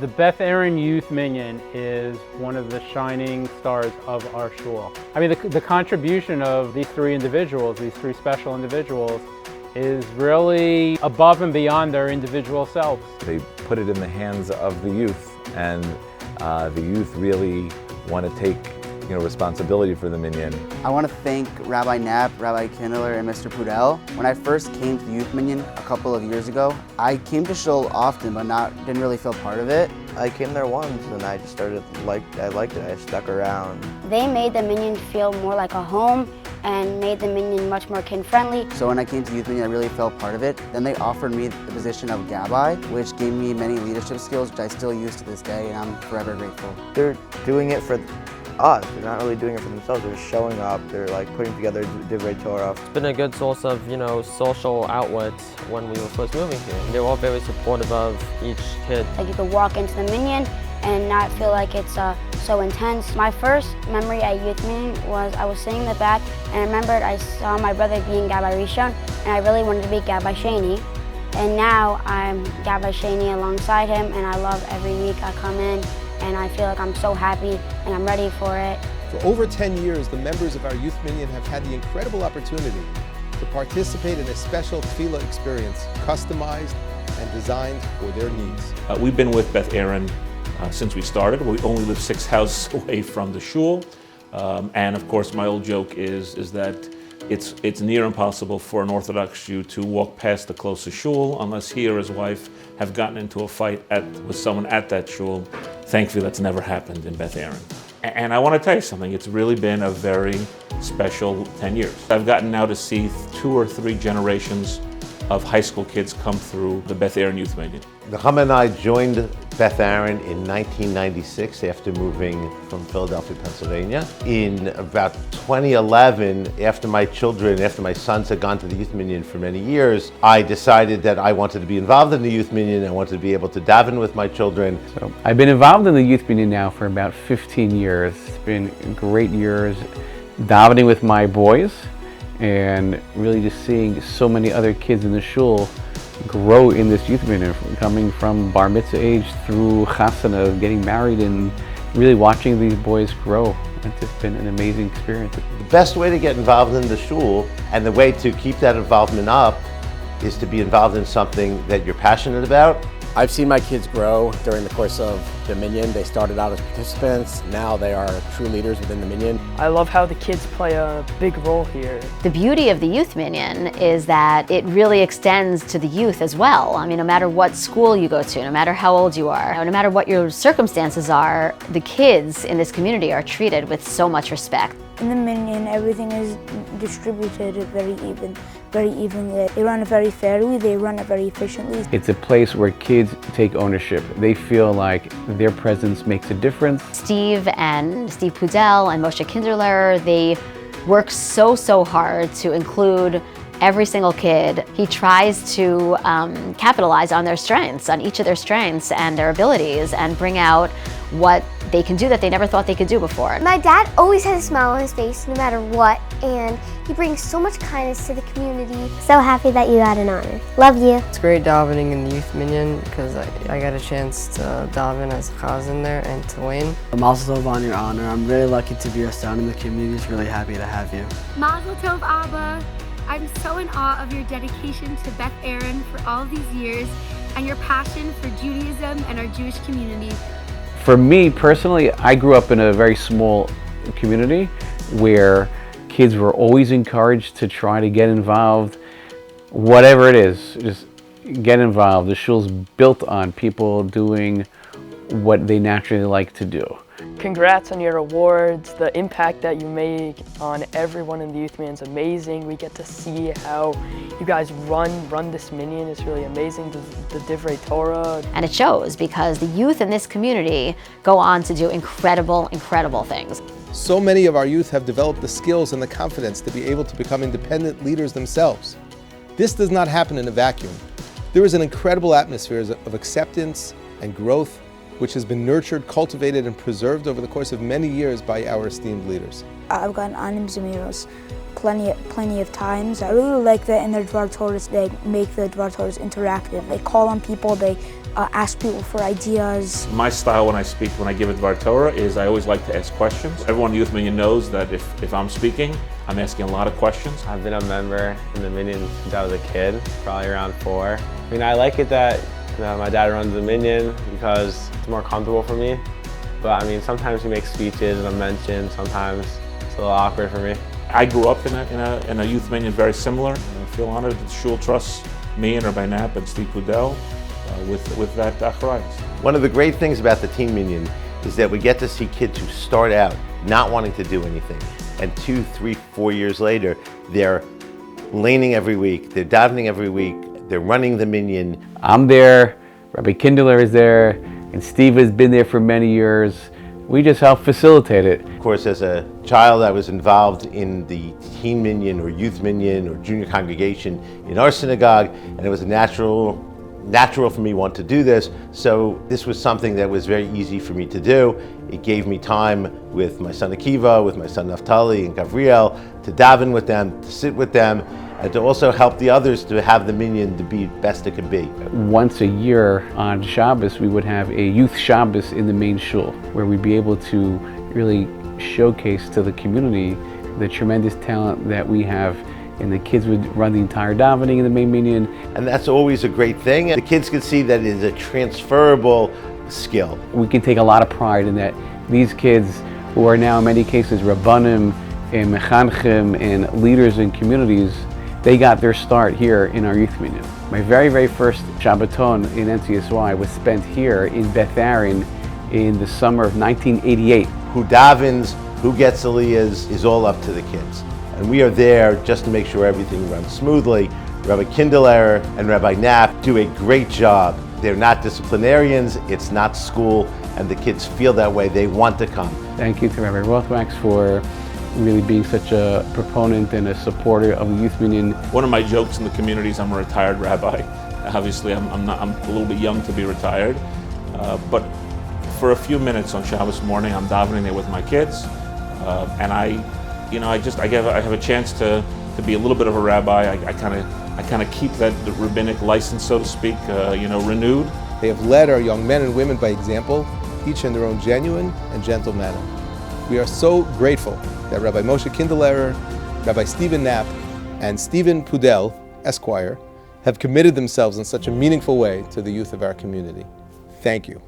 The Beth Aaron Youth Minyan is one of the shining stars of our shul. I mean, the contribution of these three individuals, these three special individuals, is really above and beyond their individual selves. They put it in the hands of the youth, and the youth really want to take responsibility for the Minyan. I want to thank Rabbi Knapp, Rabbi Kinderlehrer, and Mr. Pudell. When I first came to the Youth Minyan a couple of years ago, I came to shul often, but didn't really feel part of it. I came there once and I just started, I liked it, I stuck around. They made the Minyan feel more like a home and made the Minyan much more kid-friendly. So when I came to Youth Minyan, I really felt part of it. Then they offered me the position of Rabbi, which gave me many leadership skills, which I still use to this day, and I'm forever grateful. They're doing it for us. They're not really doing it for themselves. They're showing up. They're like putting together Divrei Torah. It's been a good source of, social outlet when we were first moving here. They were all very supportive of each kid. Like you could walk into the Minyan and not feel like it's so intense. My first memory at Youth Minyan was I was sitting in the back and I remembered I saw my brother being Gabbai Rishon and I really wanted to be Gabbai Sheni. And now I'm Gabbai Sheni alongside him and I love every week I come in and I feel like I'm so happy and I'm ready for it. For over 10 years, the members of our Youth Minyan have had the incredible opportunity to participate in a special tefillah experience customized and designed for their needs. We've been with Beth Aaron since we started. We only live 6 houses away from the shul. And of course, my old joke is that it's near impossible for an Orthodox Jew to walk past the closest shul unless he or his wife have gotten into a fight with someone at that shul. Thankfully, that's never happened in Beth Aaron. And I want to tell you something, it's really been a very special 10 years. I've gotten now to see 2 or 3 generations of high school kids come through the Beth Aaron Youth Minyan. Nechama and I joined Beth Aaron in 1996 after moving from Philadelphia, Pennsylvania. In about 2011, after my sons had gone to the Youth Minyan for many years, I decided that I wanted to be involved in the Youth Minyan. I wanted to be able to daven with my children. So I've been involved in the Youth Minyan now for about 15 years. It's been great years davening with my boys and really just seeing so many other kids in the shul grow in this Youth Minyan, coming from bar mitzvah age through chasana, getting married, and really watching these boys grow. It's just been an amazing experience. The best way to get involved in the shul and the way to keep that involvement up is to be involved in something that you're passionate about. I've seen my kids grow during the course of the Minyan. They started out as participants, now they are true leaders within the Minyan. I love how the kids play a big role here. The beauty of the Youth Minyan is that it really extends to the youth as well. I mean, no matter what school you go to, no matter how old you are, no matter what your circumstances are, the kids in this community are treated with so much respect. In the Minyan, everything is distributed very evenly. They run it very fairly, they run it very efficiently. It's a place where kids take ownership. They feel like their presence makes a difference. Steve Pudell and Moshe Kinderlehrer, they work so hard to include every single kid. He tries to capitalize on their strengths, on each of their strengths and their abilities, and bring out what they can do that they never thought they could do before. My dad always has a smile on his face no matter what, and he brings so much kindness to the community. So happy that you got an honor. Love you. It's great davening in the Youth Minyan because I got a chance to daven as a chazan there and to win. Mazel tov on your honor. I'm really lucky to be your son in the community. It's really happy to have you. Mazel tov, Abba. I'm so in awe of your dedication to Beth Aaron for all of these years and your passion for Judaism and our Jewish community. For me personally, I grew up in a very small community where kids were always encouraged to try to get involved, whatever it is, just get involved. The shul's built on people doing what they naturally like to do. Congrats on your awards. The impact that you make on everyone in the Youth Minyan is amazing. We get to see how you guys run this Minyan. It's really amazing, the Divrei Torah. And it shows because the youth in this community go on to do incredible things. So many of our youth have developed the skills and the confidence to be able to become independent leaders themselves. This does not happen in a vacuum. There is an incredible atmosphere of acceptance and growth which has been nurtured, cultivated, and preserved over the course of many years by our esteemed leaders. I've gotten anim zemiros plenty of times. I really like that in their Dvar Torahs they make the Dvar Torahs interactive. They call on people, they ask people for ideas. My style when I give a Dvar Torah is I always like to ask questions. Everyone in Youth Minyan knows that if I'm speaking, I'm asking a lot of questions. I've been a member in the Minyan since I was a kid, probably around 4. I mean, I like it that my dad runs the Minyan because it's more comfortable for me. But I mean, sometimes he makes speeches and I'm mentioned, sometimes it's a little awkward for me. I grew up in a Youth Minyan very similar. I feel honored that Shul trusts me and Rabbi Knapp and Steve Pudell with that achrayus. One of the great things about the Teen Minyan is that we get to see kids who start out not wanting to do anything, and 2, 3, 4 years later, they're laning every week, they're davening every week, they're running the Minyan. I'm there, Rabbi Kinderlehrer is there, and Steve has been there for many years. We just help facilitate it. Of course, as a child, I was involved in the Teen Minyan or Youth Minyan or Junior Congregation in our synagogue, and it was a natural for me to do this, so this was something that was very easy for me to do. It gave me time with my son Akiva, with my son Naftali and Gavriel, to daven with them, to sit with them, and to also help the others to have the Minyan to be best it can be. Once a year on Shabbos, we would have a youth Shabbos in the main shul, where we'd be able to really showcase to the community the tremendous talent that we have, and the kids would run the entire davening in the main Minyan. And that's always a great thing. The kids can see that it is a transferable skill. We can take a lot of pride in that these kids, who are now in many cases Rabbanim and Mechanchim and leaders in communities, they got their start here in our Youth Minyan. My very first Shabbaton in NCSY was spent here in Beth Aaron in the summer of 1988. Who davens, who gets aliyahs is all up to the kids. And we are there just to make sure everything runs smoothly. Rabbi Kinderlehrer and Rabbi Knapp do a great job. They're not disciplinarians, it's not school, and the kids feel that way, they want to come. Thank you to Rabbi Rothwax for really being such a proponent and a supporter of the Youth Minyan. One of my jokes in the community is I'm a retired rabbi. Obviously, I'm a little bit young to be retired, but for a few minutes on Shabbos morning, I'm davening there with my kids, and I have a chance to be a little bit of a rabbi. I kind of keep that rabbinic license, so to speak, renewed. They have led our young men and women by example, each in their own genuine and gentle manner. We are so grateful that Rabbi Moshe Kinderlehrer, Rabbi Stephen Knapp, and Stephen Pudell, Esquire, have committed themselves in such a meaningful way to the youth of our community. Thank you.